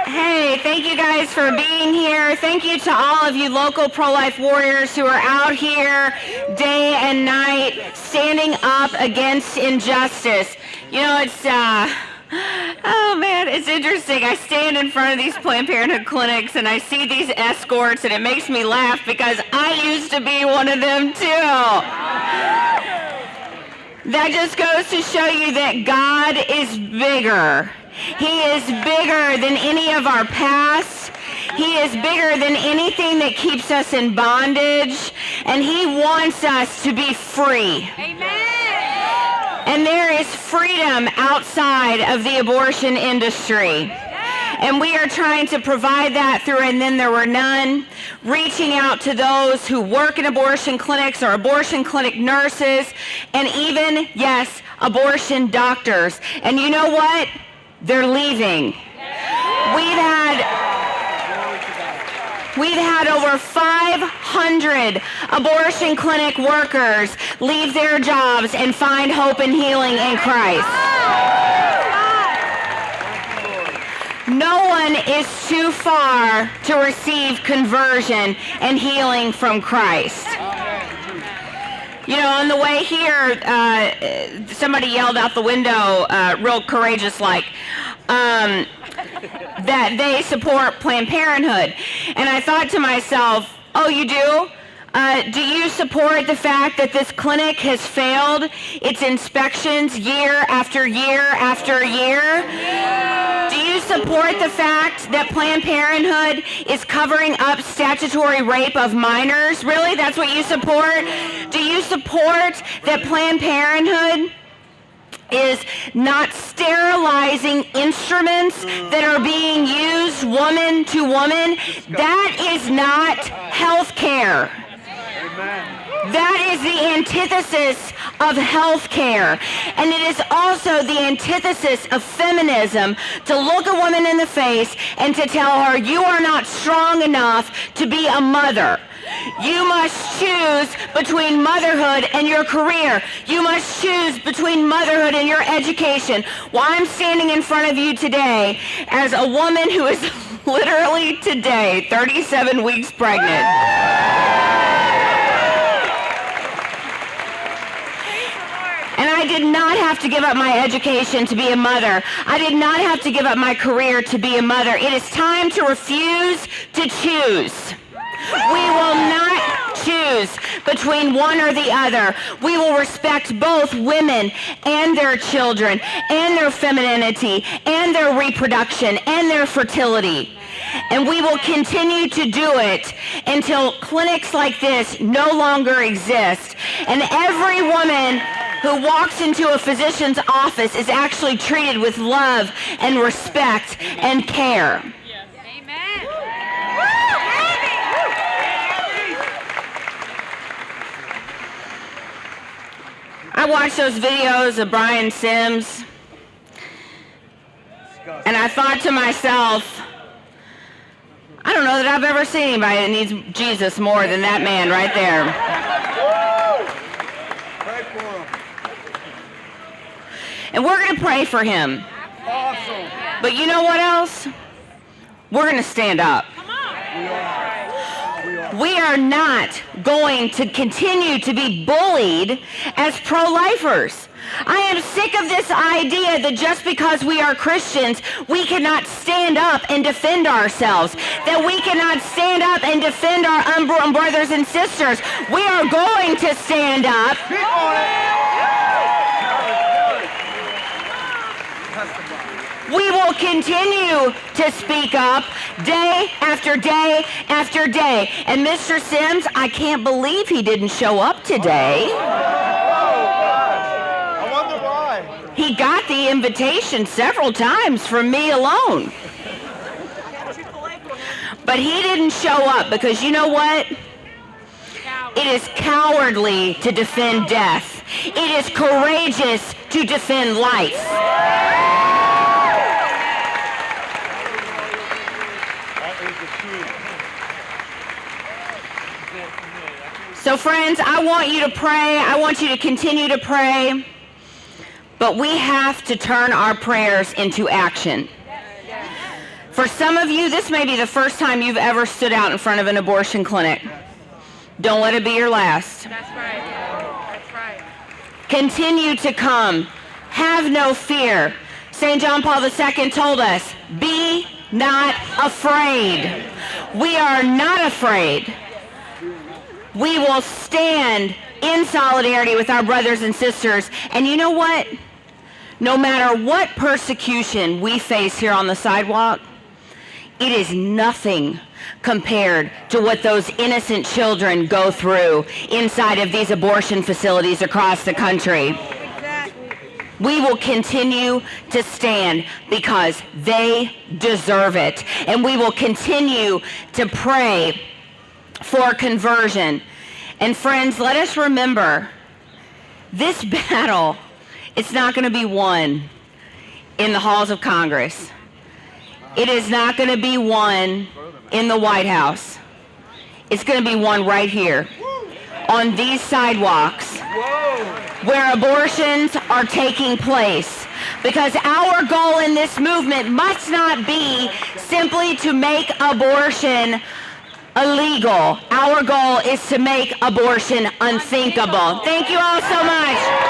Hey, thank you guys for being here. Thank you to all of you local pro-life warriors who are out here day and night standing up against injustice. You know, it's, oh man, it's interesting. I stand in front of these Planned Parenthood clinics and I see these escorts and it makes me laugh because I used to be one of them too. That just goes to show you that God is bigger. He is bigger than any of our past. He is bigger than anything that keeps us in bondage. And He wants us to be free. Amen. And there is freedom outside of the abortion industry. And we are trying to provide that through And Then There Were None, reaching out to those who work in abortion clinics or abortion clinic nurses, and even, yes, abortion doctors. And you know what? They're leaving. We've had over 500 abortion clinic workers leave their jobs and find hope and healing in Christ. No one is too far to receive conversion and healing from Christ. You know, on the way here, somebody yelled out the window, real courageous like, that they support Planned Parenthood. And I thought to myself, oh, you do? Do you support the fact that this clinic has failed its inspections year after year after year? Yeah. Do you support the fact that Planned Parenthood is covering up statutory rape of minors? Really? That's what you support? Do you support that Planned Parenthood is not sterilizing instruments that are being used woman to woman? That is not health care. That is the antithesis of health care. And it is also the antithesis of feminism to look a woman in the face and to tell her, you are not strong enough to be a mother. You must choose between motherhood and your career. You must choose between motherhood and your education. Well, I'm standing in front of you today as a woman who is literally today 37 weeks pregnant. And I did not have to give up my education to be a mother. I did not have to give up my career to be a mother. It is time to refuse to choose. We will not choose between one or the other. We will respect both women and their children and their femininity and their reproduction and their fertility. And we will continue to do it until clinics like this no longer exist. And every woman who walks into a physician's office is actually treated with love and respect and care. Amen. I watched those videos of Brian Sims, and I thought to myself, I don't know that I've ever seen anybody that needs Jesus more than that man right there. And we're going to pray for him. Awesome. But you know what else? We're going to stand up. We are not going to continue to be bullied as pro-lifers. I am sick of this idea that just because we are Christians, we cannot stand up and defend ourselves, that we cannot stand up and defend our unborn brothers and sisters. We are going to stand up. We will continue to speak up day after day after day. And Mr. Sims, I can't believe he didn't show up today. I wonder why. He got the invitation several times from me alone. But he didn't show up because you know what? It is cowardly to defend death. It is courageous to defend life. So friends, I want you to pray. I want you to continue to pray. But we have to turn our prayers into action. For some of you, this may be the first time you've ever stood out in front of an abortion clinic. Don't let it be your last. That's right. That's right. Continue to come. Have no fear. St. John Paul II told us, be not afraid. We are not afraid. We will stand in solidarity with our brothers and sisters. And you know what? No matter what persecution we face here on the sidewalk, it is nothing compared to what those innocent children go through inside of these abortion facilities across the country. Exactly. We will continue to stand because they deserve it. And we will continue to pray for conversion. And friends, let us remember, this battle, it's not going to be won in the halls of Congress. It is not going to be won in the White House. It's going to be won right here on these sidewalks where abortions are taking place. Because our goal in this movement must not be simply to make abortion illegal. Our goal is to make abortion unthinkable. Thank you all so much.